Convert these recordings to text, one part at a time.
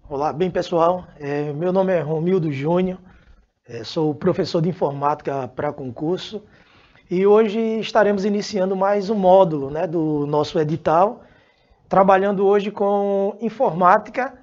Olá, bem pessoal, meu nome é Romildo Júnior, sou professor de informática para concurso e hoje estaremos iniciando mais um módulo, né, do nosso edital, trabalhando hoje com informática,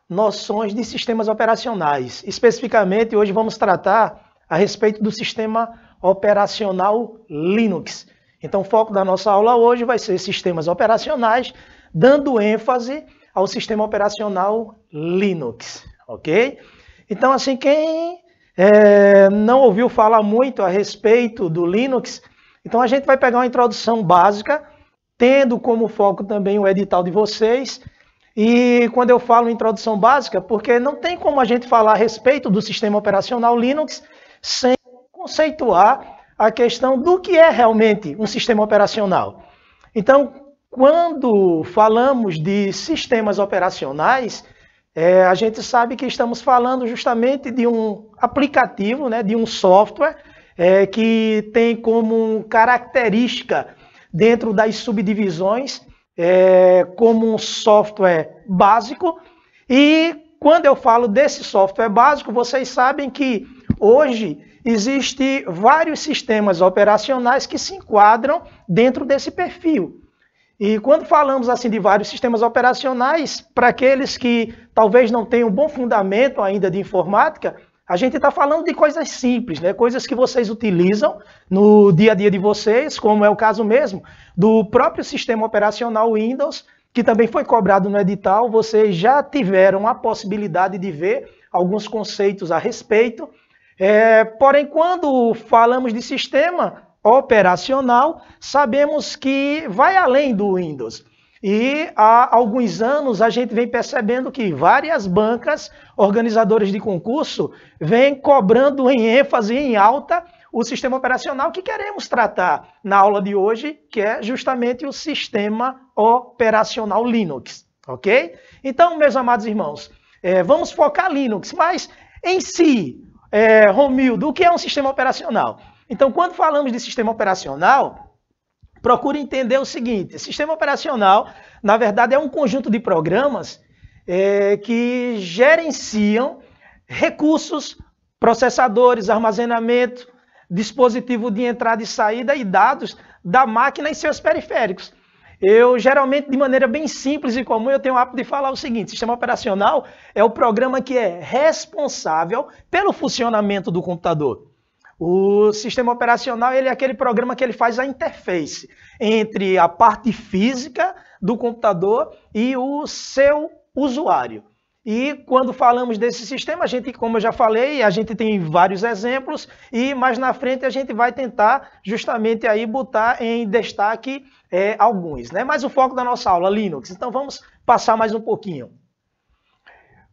noções de sistemas operacionais. Especificamente, hoje vamos tratar a respeito do sistema operacional Linux. Então, o foco da nossa aula hoje vai ser sistemas operacionais, dando ênfase ao sistema operacional Linux, ok? Então, assim, quem não ouviu falar muito a respeito do Linux, então a gente vai pegar uma introdução básica, tendo como foco também o edital de vocês. E quando eu falo introdução básica, porque não tem como a gente falar a respeito do sistema operacional Linux sem conceituar a questão do que é realmente um sistema operacional. Então, quando falamos de sistemas operacionais, a gente sabe que estamos falando justamente de um aplicativo, né, de um software que tem como característica dentro das subdivisões como um software básico. E quando eu falo desse software básico, vocês sabem que hoje existem vários sistemas operacionais que se enquadram dentro desse perfil. E quando falamos assim de vários sistemas operacionais, para aqueles que talvez não tenham um bom fundamento ainda de informática, a gente está falando de coisas simples, né? Coisas que vocês utilizam no dia a dia de vocês, como é o caso mesmo do próprio sistema operacional Windows, que também foi cobrado no edital. Vocês já tiveram a possibilidade de ver alguns conceitos a respeito. Porém, quando falamos de sistema operacional, sabemos que vai além do Windows. E há alguns anos a gente vem percebendo que várias bancas, organizadoras de concurso, vêm cobrando em ênfase, em alta, o sistema operacional que queremos tratar na aula de hoje, que é justamente o sistema operacional Linux, ok? Então, meus amados irmãos, vamos focar Linux, mas em si, Romildo, o que é um sistema operacional? Então, quando falamos de sistema operacional, procure entender o seguinte: sistema operacional, na verdade, é um conjunto de programas que gerenciam recursos, processadores, armazenamento, dispositivo de entrada e saída e dados da máquina e seus periféricos. Eu, geralmente, de maneira bem simples e comum, eu tenho o hábito de falar o seguinte: sistema operacional é o programa que é responsável pelo funcionamento do computador. O sistema operacional ele é aquele programa que ele faz a interface entre a parte física do computador e o seu usuário. E quando falamos desse sistema, a gente, como eu já falei, a gente tem vários exemplos e mais na frente a gente vai tentar justamente aí botar em destaque alguns, né? Mas o foco da nossa aula, Linux. Então vamos passar mais um pouquinho.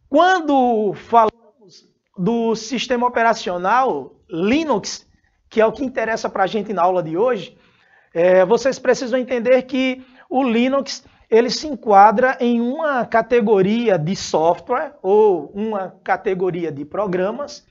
Quando falamos do sistema operacional Linux, que é o que interessa para a gente na aula de hoje, vocês precisam entender que o Linux ele se enquadra em uma categoria de software ou uma categoria de programas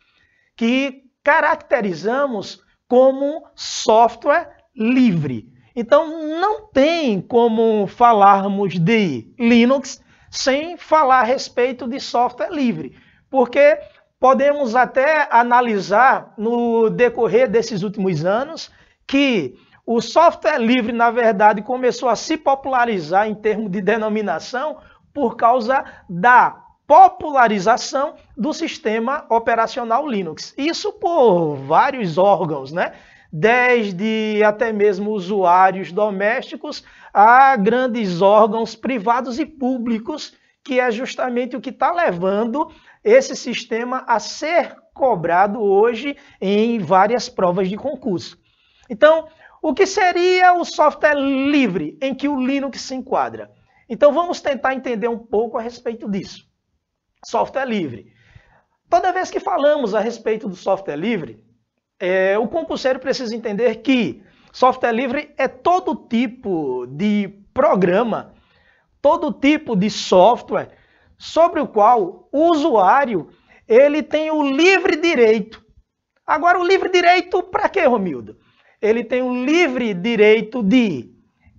que caracterizamos como software livre. Então, não tem como falarmos de Linux sem falar a respeito de software livre, porque podemos até analisar no decorrer desses últimos anos que o software livre, na verdade, começou a se popularizar em termos de denominação por causa da popularização do sistema operacional Linux. Isso por vários órgãos, né? Desde até mesmo usuários domésticos a grandes órgãos privados e públicos, que é justamente o que está levando esse sistema a ser cobrado hoje em várias provas de concurso. Então, o que seria o software livre em que o Linux se enquadra? Então, vamos tentar entender um pouco a respeito disso. Software livre. Toda vez que falamos a respeito do software livre, o concurseiro precisa entender que software livre é todo tipo de programa, todo tipo de software sobre o qual o usuário ele tem o livre direito. Agora, o livre direito para quê, Romildo? ele tem o livre direito de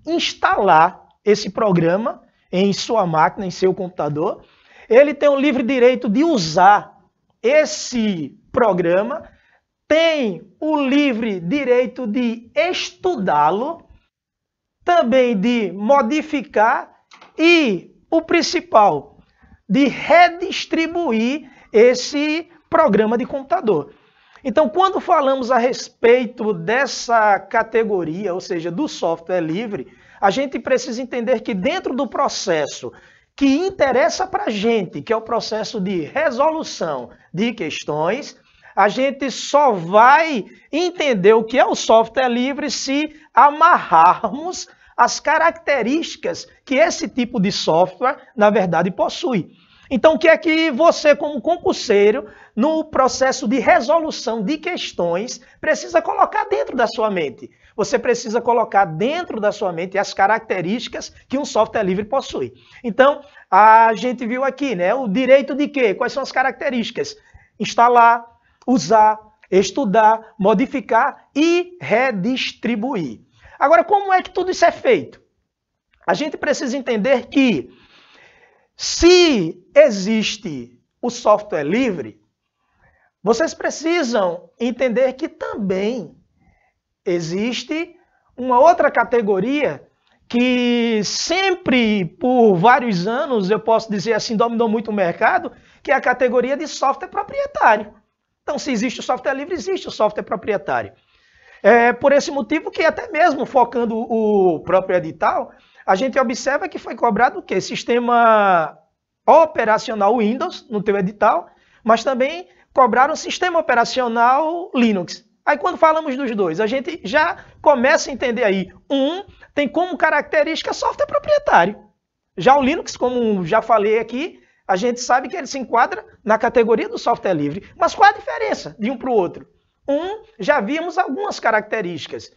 instalar esse programa em sua máquina, em seu computador. Ele tem o livre direito de usar esse programa, tem o livre direito de estudá-lo, também de modificar e, o principal, de redistribuir esse programa de computador. Então, quando falamos a respeito dessa categoria, ou seja, do software livre, a gente precisa entender que dentro do processo que interessa para a gente, que é o processo de resolução de questões, a gente só vai entender o que é o software livre se amarrarmos as características que esse tipo de software, na verdade, possui. Então, o que é que você, como concurseiro, no processo de resolução de questões, precisa colocar dentro da sua mente? Você precisa colocar dentro da sua mente as características que um software livre possui. Então, a gente viu aqui, né, o direito de quê? Quais são as características? Instalar, usar, estudar, modificar e redistribuir. Agora, como é que tudo isso é feito? A gente precisa entender que se existe o software livre, vocês precisam entender que também existe uma outra categoria que sempre, por vários anos, eu posso dizer assim, dominou muito o mercado, que é a categoria de software proprietário. Então, se existe o software livre, existe o software proprietário. É por esse motivo que até mesmo focando o próprio edital, a gente observa que foi cobrado o quê? Sistema operacional Windows no teu edital, mas também cobraram sistema operacional Linux. Aí quando falamos dos dois, a gente já começa a entender aí. Um tem como característica software proprietário. Já o Linux, como já falei aqui, a gente sabe que ele se enquadra na categoria do software livre. Mas qual a diferença de um para o outro? Um, já vimos algumas características.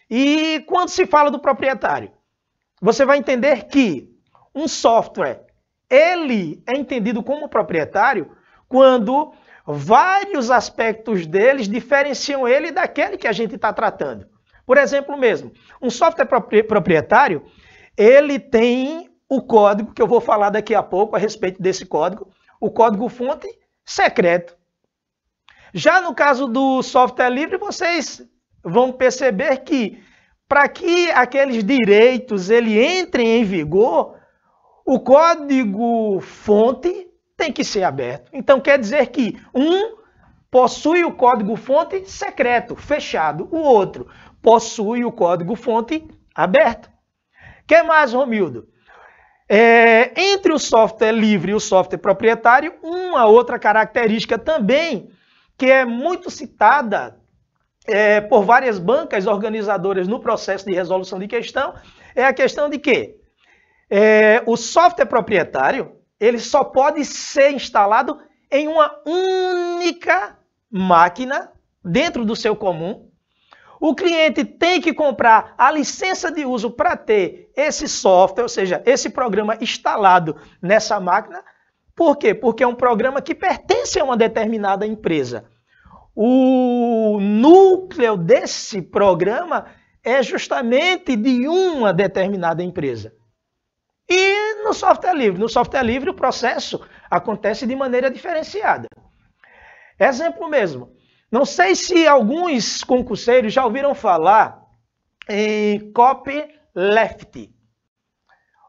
E quando se fala do proprietário, você vai entender que um software, ele é entendido como proprietário quando vários aspectos deles diferenciam ele daquele que a gente está tratando. Por exemplo mesmo, um software proprietário, ele tem o código, que eu vou falar daqui a pouco a respeito desse código, o código-fonte secreto. Já no caso do software livre, vocês vão perceber que para que aqueles direitos ele entrem em vigor, o código-fonte tem que ser aberto. Então quer dizer que um possui o código-fonte secreto, fechado. O outro possui o código-fonte aberto. Que mais, Romildo? Entre o software livre e o software proprietário, uma outra característica também que é muito citada por várias bancas organizadoras no processo de resolução de questão, é a questão de que o software proprietário ele só pode ser instalado em uma única máquina dentro do seu comum. O cliente tem que comprar a licença de uso para ter esse software, ou seja, esse programa instalado nessa máquina. Por quê? Porque é um programa que pertence a uma determinada empresa. O núcleo desse programa é justamente de uma determinada empresa. E no software livre? No software livre o processo acontece de maneira diferenciada. Exemplo mesmo. Não sei se alguns concurseiros já ouviram falar em copyleft.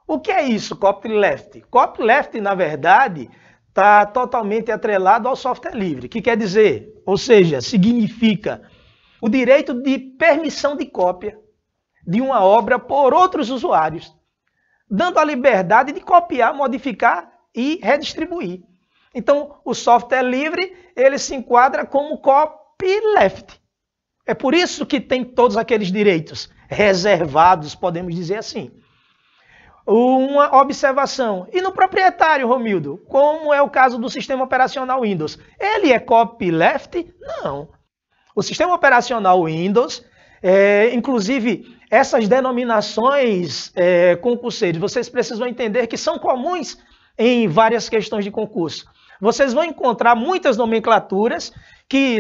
O que é isso, copyleft? Copyleft, na verdade, está totalmente atrelado ao software livre. O que quer dizer? Ou seja, significa o direito de permissão de cópia de uma obra por outros usuários, dando a liberdade de copiar, modificar e redistribuir. Então, o software livre, ele se enquadra como copyleft. É por isso que tem todos aqueles direitos reservados, podemos dizer assim. Uma observação. E no proprietário, Romildo, como é o caso do sistema operacional Windows, ele é copyleft? Não. O sistema operacional Windows, inclusive essas denominações concurseiros, vocês precisam entender que são comuns em várias questões de concurso. Vocês vão encontrar muitas nomenclaturas que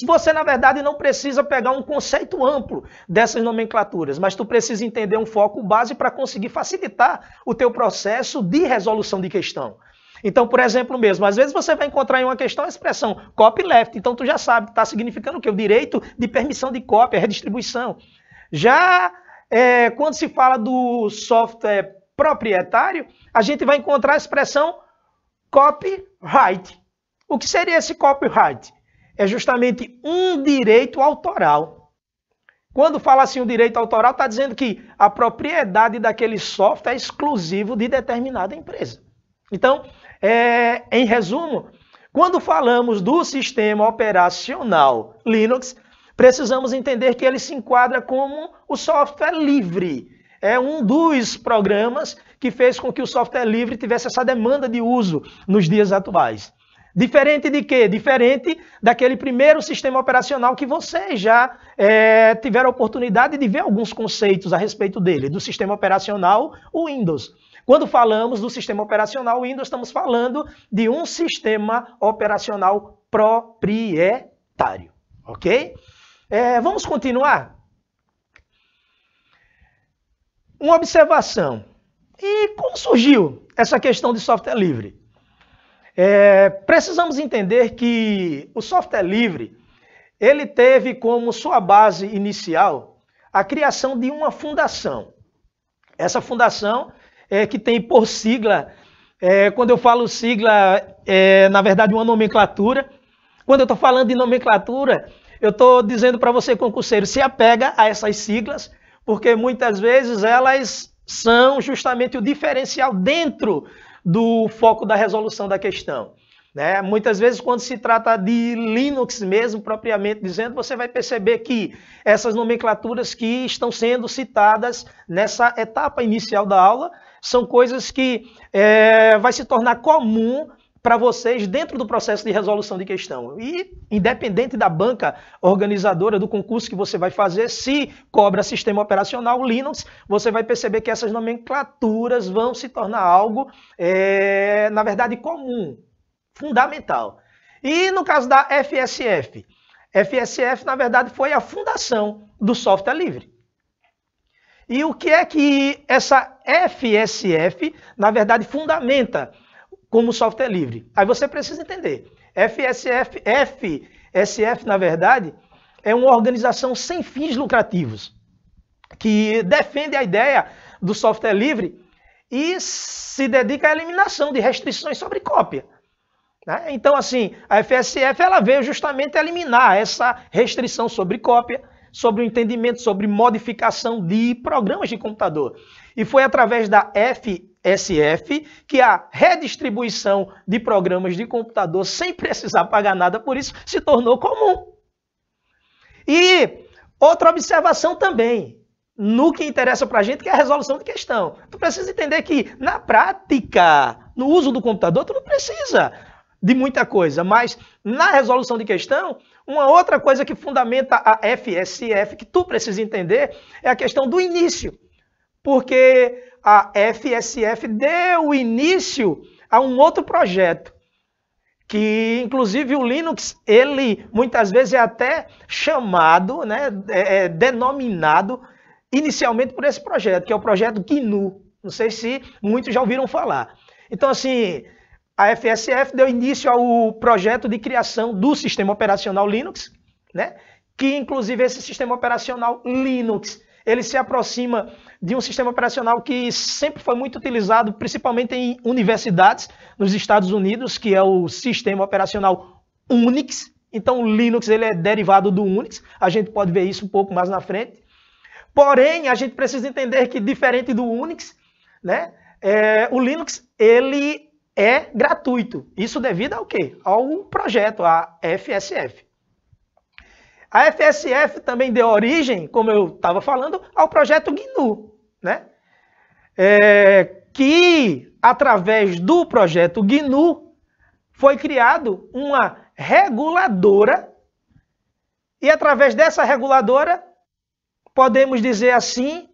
você, na verdade, não precisa pegar um conceito amplo dessas nomenclaturas, mas tu precisa entender um foco base para conseguir facilitar o teu processo de resolução de questão. Então, por exemplo mesmo, às vezes você vai encontrar em uma questão a expressão copyleft, então tu já sabe que está significando o quê? O direito de permissão de cópia, redistribuição. Já quando se fala do software proprietário, a gente vai encontrar a expressão copyright. O que seria esse copyright? É justamente um direito autoral. Quando fala assim um direito autoral, está dizendo que a propriedade daquele software é exclusivo de determinada empresa. Então, em resumo, quando falamos do sistema operacional Linux, precisamos entender que ele se enquadra como o software livre. É um dos programas que fez com que o software livre tivesse essa demanda de uso nos dias atuais. Diferente de quê? Diferente daquele primeiro sistema operacional que vocês já tiveram a oportunidade de ver alguns conceitos a respeito dele, do sistema operacional Windows. Quando falamos do sistema operacional Windows, estamos falando de um sistema operacional proprietário, ok? Vamos continuar? Uma observação. E como surgiu essa questão de software livre? Precisamos entender que o software livre, ele teve como sua base inicial a criação de uma fundação. Essa fundação que tem por sigla, quando eu falo sigla, na verdade uma nomenclatura. Quando eu estou falando de nomenclatura, eu estou dizendo para você, concurseiro, se apega a essas siglas, porque muitas vezes elas são justamente o diferencial dentro do foco da resolução da questão. Né? Muitas vezes, quando se trata de Linux mesmo, propriamente dizendo, você vai perceber que essas nomenclaturas que estão sendo citadas nessa etapa inicial da aula são coisas que vai se tornar comum para vocês dentro do processo de resolução de questão. E, independente da banca organizadora do concurso que você vai fazer, se cobra sistema operacional Linux, você vai perceber que essas nomenclaturas vão se tornar algo, na verdade, comum, fundamental. E no caso da FSF, FSF, na verdade, foi a fundação do software livre. E o que é que essa FSF, na verdade, fundamenta como software livre? Aí você precisa entender. FSF, na verdade, é uma organização sem fins lucrativos, que defende a ideia do software livre e se dedica à eliminação de restrições sobre cópia. Né? Então, assim, a FSF ela veio justamente eliminar essa restrição sobre cópia, sobre o entendimento, sobre modificação de programas de computador. E foi através da FSF que a redistribuição de programas de computador sem precisar pagar nada por isso se tornou comum. E outra observação também, no que interessa para a gente, que é a resolução de questão. Tu precisa entender que, na prática, no uso do computador, tu não precisa de muita coisa, mas na resolução de questão, uma outra coisa que fundamenta a FSF, que tu precisa entender, é a questão do início. Porque a FSF deu início a um outro projeto, que inclusive o Linux, ele muitas vezes é até chamado, né, denominado inicialmente por esse projeto, que é o projeto GNU. Não sei se muitos já ouviram falar. Então, assim, a FSF deu início ao projeto de criação do sistema operacional Linux, né? Que inclusive esse sistema operacional Linux, ele se aproxima de um sistema operacional que sempre foi muito utilizado, principalmente em universidades nos Estados Unidos, que é o sistema operacional Unix. Então o Linux ele é derivado do Unix, a gente pode ver isso um pouco mais na frente. Porém, a gente precisa entender que, diferente do Unix, né, o Linux ele é gratuito. Isso devido ao quê? Ao projeto, a FSF. A FSF também deu origem, como eu estava falando, ao projeto GNU, né? Que, através do projeto GNU, foi criado uma reguladora e, através dessa reguladora, podemos dizer assim,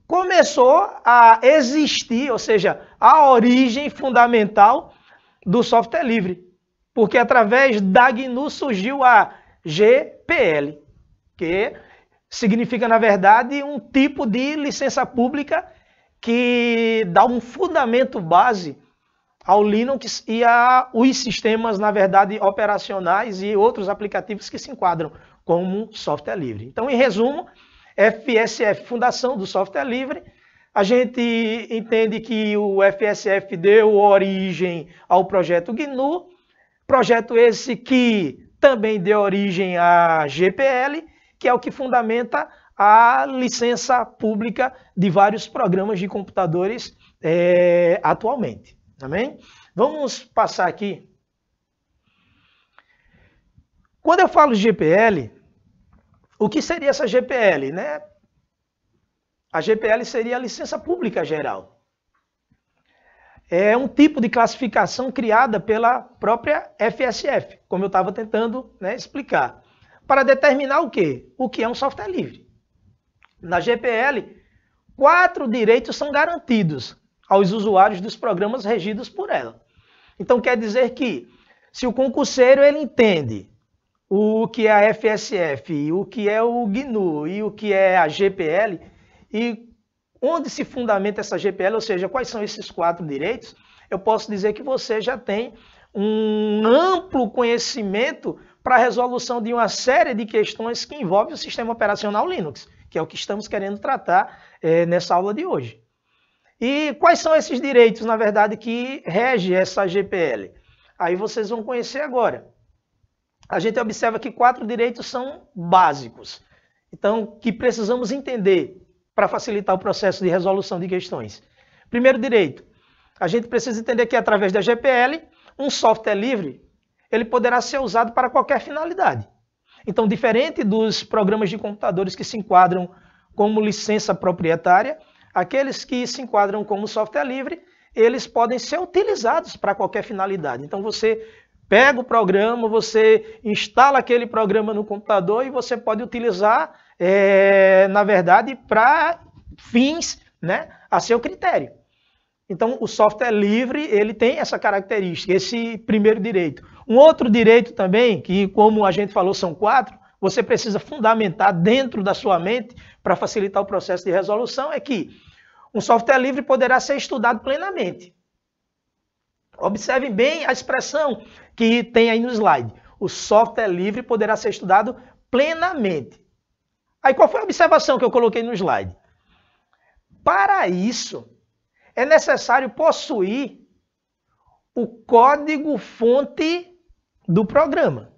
começou a existir, ou seja, a origem fundamental do software livre. Porque através da GNU surgiu a GPL, que significa, na verdade, um tipo de licença pública que dá um fundamento base ao Linux e aos sistemas, na verdade, operacionais e outros aplicativos que se enquadram como software livre. Então, em resumo, FSF, Fundação do Software Livre. A gente entende que o FSF deu origem ao projeto GNU, projeto esse que também deu origem à GPL, que é o que fundamenta a licença pública de vários programas de computadores atualmente. Amém? Vamos passar aqui. Quando eu falo de GPL, o que seria essa GPL, né? A GPL seria a licença pública geral. É um tipo de classificação criada pela própria FSF, como eu estava tentando, né, explicar, para determinar o quê? O que é um software livre. Na GPL, 4 direitos são garantidos aos usuários dos programas regidos por ela. Então quer dizer que, se o concurseiro ele entende o que é a FSF, o que é o GNU e o que é a GPL, e onde se fundamenta essa GPL, ou seja, quais são esses 4 direitos, eu posso dizer que você já tem um amplo conhecimento para a resolução de uma série de questões que envolvem o sistema operacional Linux, que é o que estamos querendo tratar nessa aula de hoje. E quais são esses direitos, na verdade, que rege essa GPL? Aí vocês vão conhecer agora. A gente observa que 4 direitos são básicos, então, que precisamos entender para facilitar o processo de resolução de questões. Primeiro direito, a gente precisa entender que através da GPL, um software livre, ele poderá ser usado para qualquer finalidade. Então, diferente dos programas de computadores que se enquadram como licença proprietária, aqueles que se enquadram como software livre, eles podem ser utilizados para qualquer finalidade. Então, você pega o programa, você instala aquele programa no computador e você pode utilizar, na verdade, para fins, né, a seu critério. Então, o software livre, ele tem essa característica, esse primeiro direito. Um outro direito também, que como a gente falou, são 4, você precisa fundamentar dentro da sua mente para facilitar o processo de resolução, é que um software livre poderá ser estudado plenamente. Observem bem a expressão que tem aí no slide. O software livre poderá ser estudado plenamente. Aí qual foi a observação que eu coloquei no slide? Para isso, é necessário possuir o código-fonte do programa.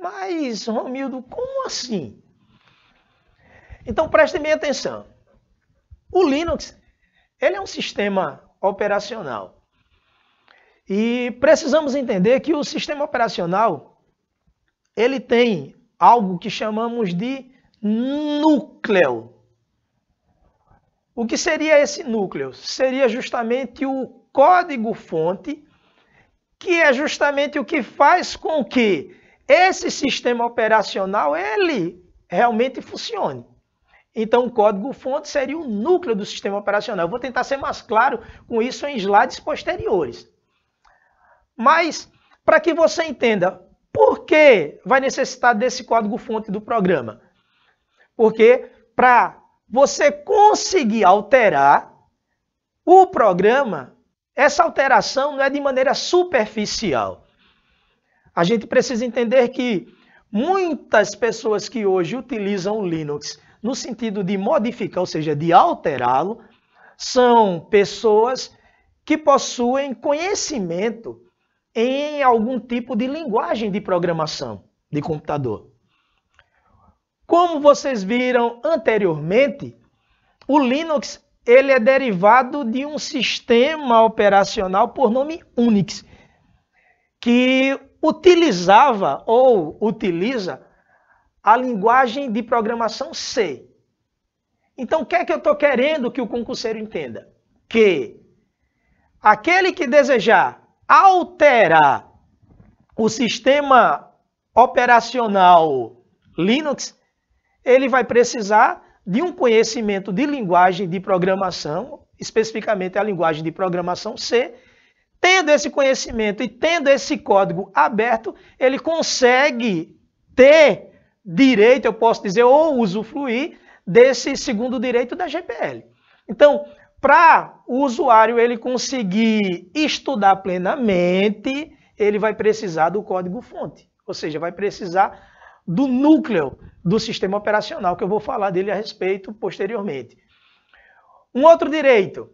Mas, Romildo, como assim? Então prestem bem atenção. O Linux, ele é um sistema operacional. E precisamos entender que o sistema operacional, ele tem algo que chamamos de núcleo. O que seria esse núcleo? Seria justamente o código-fonte, que é justamente o que faz com que esse sistema operacional ele realmente funcione. Então, o código-fonte seria o núcleo do sistema operacional. Eu vou tentar ser mais claro com isso em slides posteriores. Mas, para que você entenda por que vai necessitar desse código-fonte do programa? Porque, para você conseguir alterar o programa, essa alteração não é de maneira superficial. A gente precisa entender que muitas pessoas que hoje utilizam o Linux no sentido de modificar, ou seja, de alterá-lo, são pessoas que possuem conhecimento em algum tipo de linguagem de programação de computador. Como vocês viram anteriormente, o Linux ele é derivado de um sistema operacional por nome Unix, que utilizava ou utiliza a linguagem de programação C. Então, o que é que eu estou querendo que o concurseiro entenda? Que aquele que desejar alterar o sistema operacional Linux, ele vai precisar de um conhecimento de linguagem de programação, especificamente a linguagem de programação C, tendo esse conhecimento e tendo esse código aberto, ele consegue ter direito, eu posso dizer, ou usufruir desse segundo direito da GPL. Então, para o usuário ele conseguir estudar plenamente, ele vai precisar do código-fonte, ou seja, vai precisar do núcleo do sistema operacional, que eu vou falar dele a respeito posteriormente. Um outro direito,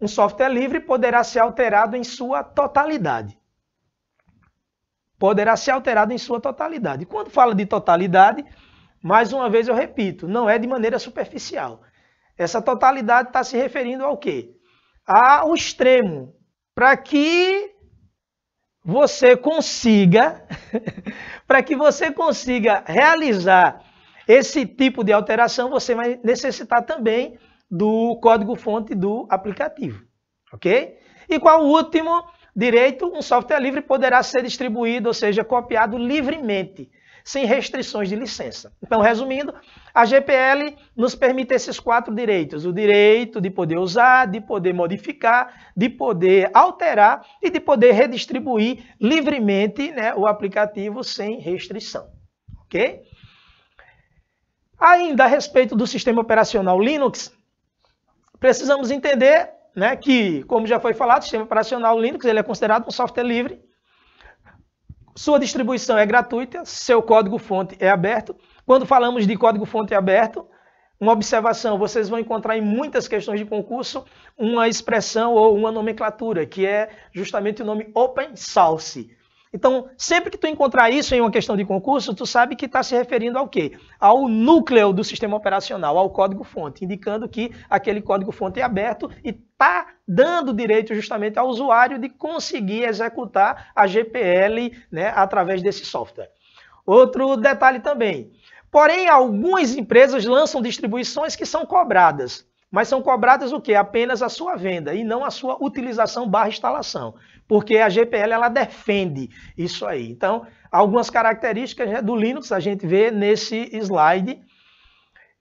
um software livre poderá ser alterado em sua totalidade. Poderá ser alterado em sua totalidade. Quando fala de totalidade, mais uma vez eu repito, não é de maneira superficial. Essa totalidade está se referindo ao quê? Ao extremo, para que você consiga, realizar esse tipo de alteração, você vai necessitar também do código-fonte do aplicativo, ok? E qual o último direito? Um software livre poderá ser distribuído, ou seja, copiado livremente, sem restrições de licença. Então, resumindo, a GPL nos permite esses 4 direitos. O direito de poder usar, de poder modificar, de poder alterar e de poder redistribuir livremente, né, o aplicativo sem restrição. Ok? Ainda a respeito do sistema operacional Linux, precisamos entender, né, que, como já foi falado, o sistema operacional Linux ele é considerado um software livre. Sua distribuição é gratuita, seu código-fonte é aberto. Quando falamos de código-fonte aberto, uma observação, vocês vão encontrar em muitas questões de concurso uma expressão ou uma nomenclatura, que é justamente o nome Open Source. Então, sempre que tu encontrar isso em uma questão de concurso, tu sabe que está se referindo ao quê? Ao núcleo do sistema operacional, ao código-fonte, indicando que aquele código-fonte é aberto e está dando direito justamente ao usuário de conseguir executar a GPL, né, através desse software. Outro detalhe também. Porém, algumas empresas lançam distribuições que são cobradas. Mas são cobradas o quê? Apenas a sua venda e não a sua utilização / instalação. Porque a GPL ela defende isso aí. Então, algumas características, né, do Linux a gente vê nesse slide. O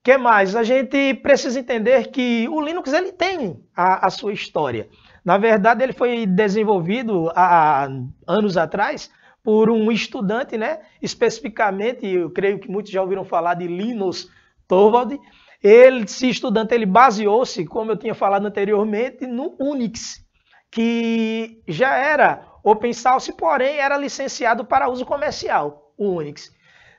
que mais? A gente precisa entender que o Linux ele tem a sua história. Na verdade, ele foi desenvolvido há anos atrás por um estudante, né? Especificamente, eu creio que muitos já ouviram falar de Linus Torvalds. Esse estudante ele baseou-se, como eu tinha falado anteriormente, no Unix, que já era open source, porém era licenciado para uso comercial, o Unix,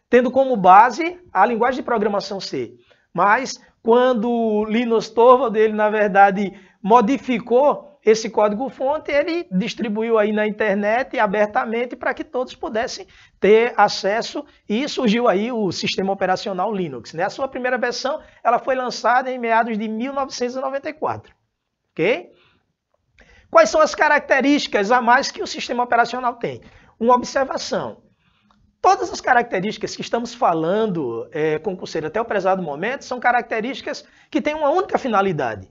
tendo como base a linguagem de programação C. Mas quando Linus Torvalds, ele na verdade modificou esse código-fonte, ele distribuiu aí na internet abertamente para que todos pudessem ter acesso e surgiu aí o sistema operacional Linux, né? A sua primeira versão ela foi lançada em meados de 1994, ok? Quais são as características a mais que o sistema operacional tem? Uma observação. Todas as características que estamos falando, concurseiro, até o prezado momento, são características que têm uma única finalidade,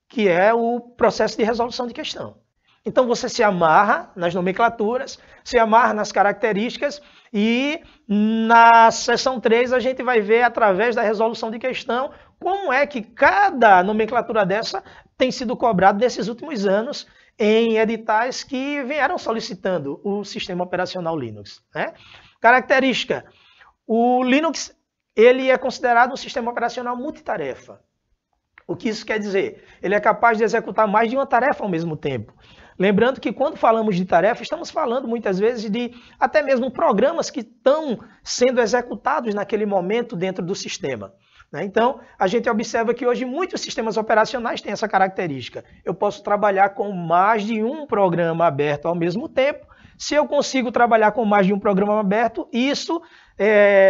que é o processo de resolução de questão. Então você se amarra nas nomenclaturas, se amarra nas características e na seção 3 a gente vai ver através da resolução de questão como é que cada nomenclatura dessa tem sido cobrada nesses últimos anos em editais que vieram solicitando o sistema operacional Linux, né? Característica, o Linux ele é considerado um sistema operacional multitarefa. O que isso quer dizer? Ele é capaz de executar mais de uma tarefa ao mesmo tempo. Lembrando que quando falamos de tarefa, estamos falando muitas vezes de até mesmo programas que estão sendo executados naquele momento dentro do sistema, né? Então, a gente observa que hoje muitos sistemas operacionais têm essa característica. Eu posso trabalhar com mais de um programa aberto ao mesmo tempo. Se eu consigo trabalhar com mais de um programa aberto, isso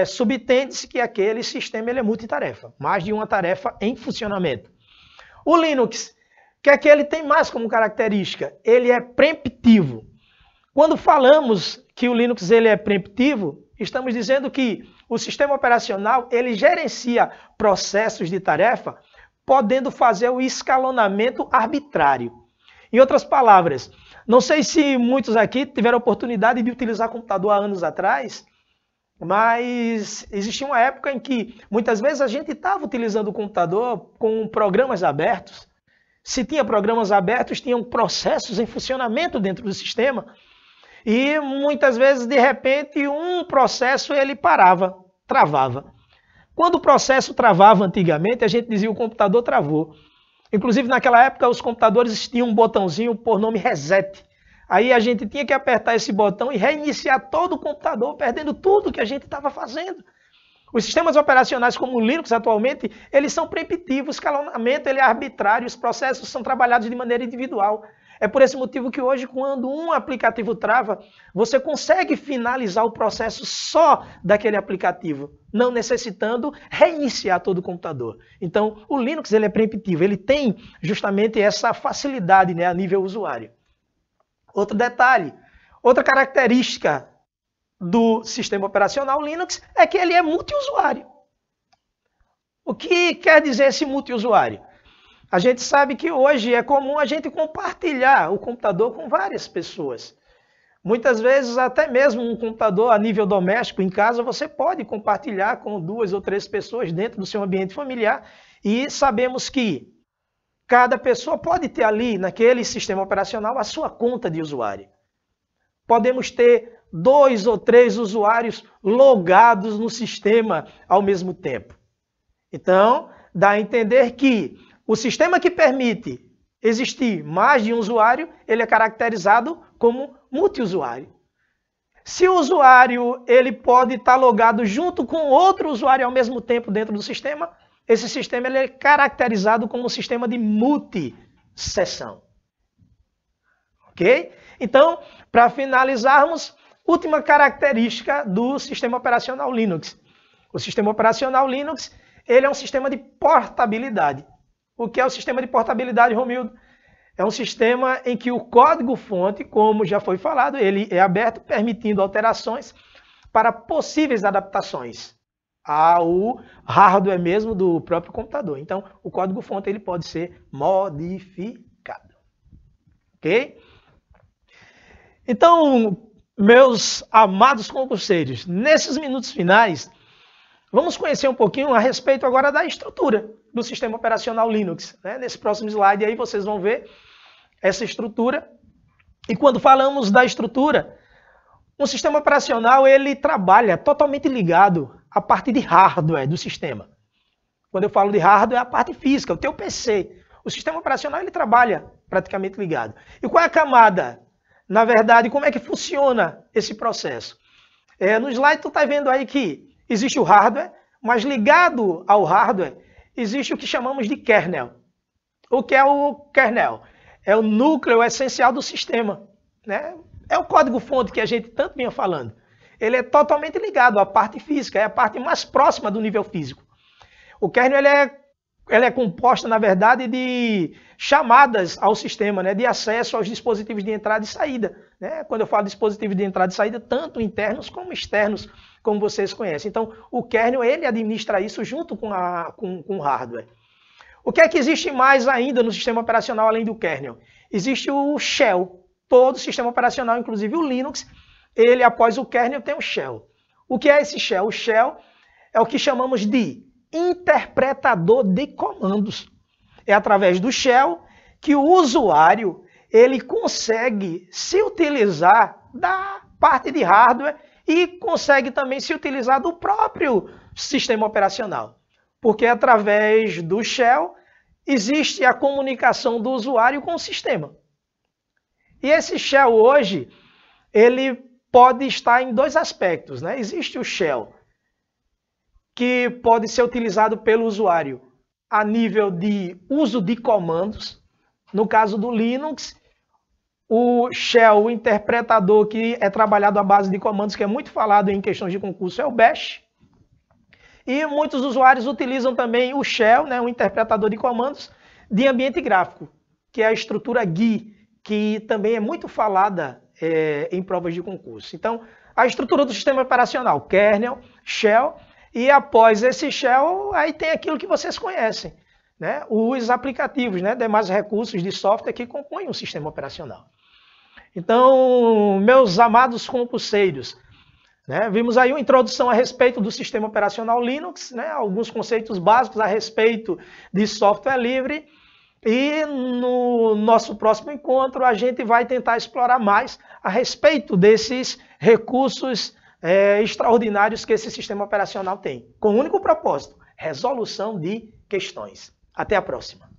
subtende-se que aquele sistema ele é multitarefa, mais de uma tarefa em funcionamento. O Linux, o que é que ele tem mais como característica? Ele é preemptivo. Quando falamos que o Linux ele é preemptivo, estamos dizendo que o sistema operacional ele gerencia processos de tarefa, podendo fazer o escalonamento arbitrário. Em outras palavras, não sei se muitos aqui tiveram a oportunidade de utilizar computador há anos atrás, mas existia uma época em que muitas vezes a gente estava utilizando o computador com programas abertos, Se tinha programas abertos, tinham processos em funcionamento dentro do sistema. E muitas vezes, de repente, um processo ele parava, travava. Quando o processo travava antigamente, a gente dizia o computador travou. Inclusive, naquela época, os computadores tinham um botãozinho por nome reset. Aí a gente tinha que apertar esse botão e reiniciar todo o computador, perdendo tudo que a gente estava fazendo. Os sistemas operacionais como o Linux atualmente, eles são preemptivos, o escalonamento ele é arbitrário, os processos são trabalhados de maneira individual. É por esse motivo que hoje, quando um aplicativo trava, você consegue finalizar o processo só daquele aplicativo, não necessitando reiniciar todo o computador. Então, o Linux ele é preemptivo, ele tem justamente essa facilidade, né, a nível usuário. Outro detalhe, outra característica do sistema operacional Linux é que ele é multiusuário. O que quer dizer esse multiusuário? A gente sabe que hoje é comum a gente compartilhar o computador com várias pessoas. Muitas vezes, até mesmo um computador a nível doméstico em casa, você pode compartilhar com 2 ou 3 pessoas dentro do seu ambiente familiar. E sabemos que cada pessoa pode ter ali, naquele sistema operacional, a sua conta de usuário. Podemos ter 2 ou 3 usuários logados no sistema ao mesmo tempo. Então, dá a entender que o sistema que permite existir mais de um usuário, ele é caracterizado como multiusuário. Se o usuário ele pode estar logado junto com outro usuário ao mesmo tempo dentro do sistema, esse sistema ele é caracterizado como um sistema de multisessão. Ok? Então, para finalizarmos, última característica do sistema operacional Linux. O sistema operacional Linux ele é um sistema de portabilidade. O que é o sistema de portabilidade, Romildo? É um sistema em que o código-fonte, como já foi falado, ele é aberto, permitindo alterações para possíveis adaptações ao hardware mesmo do próprio computador. Então, o código-fonte ele pode ser modificado. Ok? Então, meus amados concurseiros, nesses minutos finais, vamos conhecer um pouquinho a respeito agora da estrutura do sistema operacional Linux. Né? Nesse próximo slide aí vocês vão ver essa estrutura. E quando falamos da estrutura, um sistema operacional ele trabalha totalmente ligado à parte de hardware do sistema. Quando eu falo de hardware, é a parte física, o teu PC. O sistema operacional ele trabalha praticamente ligado. E qual é a camada? Na verdade, como é que funciona esse processo? No slide tu está vendo aí que existe o hardware, mas ligado ao hardware, existe o que chamamos de kernel. O que é o kernel? É o núcleo essencial do sistema. Né? É o código-fonte que a gente tanto vinha falando. Ele é totalmente ligado à parte física, é a parte mais próxima do nível físico. O kernel ele é composto, na verdade, de chamadas ao sistema, né? De acesso aos dispositivos de entrada e saída. Né? Quando eu falo dispositivos de entrada e saída, tanto internos como externos, como vocês conhecem. Então, o kernel ele administra isso junto com o hardware. O que é que existe mais ainda no sistema operacional além do kernel? Existe o shell. Todo sistema operacional, inclusive o Linux, ele após o kernel tem o shell. O que é esse shell? O shell é o que chamamos de interpretador de comandos. É através do shell que o usuário ele consegue se utilizar da parte de hardware e consegue também se utilizar do próprio sistema operacional. Porque através do shell existe a comunicação do usuário com o sistema. E esse shell hoje, ele pode estar em 2 aspectos. Né? Existe o shell que pode ser utilizado pelo usuário a nível de uso de comandos. No caso do Linux, o shell, o interpretador que é trabalhado à base de comandos, que é muito falado em questões de concurso, é o bash. E muitos usuários utilizam também o shell, né, um interpretador de comandos de ambiente gráfico, que é a estrutura GUI, que também é muito falada em provas de concurso. Então, a estrutura do sistema operacional, kernel, shell, e após esse shell, aí tem aquilo que vocês conhecem, né? Os aplicativos, né? Demais recursos de software que compõem o sistema operacional. Então, meus amados concurseiros, né? Vimos aí uma introdução a respeito do sistema operacional Linux, né? Alguns conceitos básicos a respeito de software livre. E no nosso próximo encontro a gente vai tentar explorar mais a respeito desses recursos extraordinários que esse sistema operacional tem, com o único propósito: resolução de questões. Até a próxima.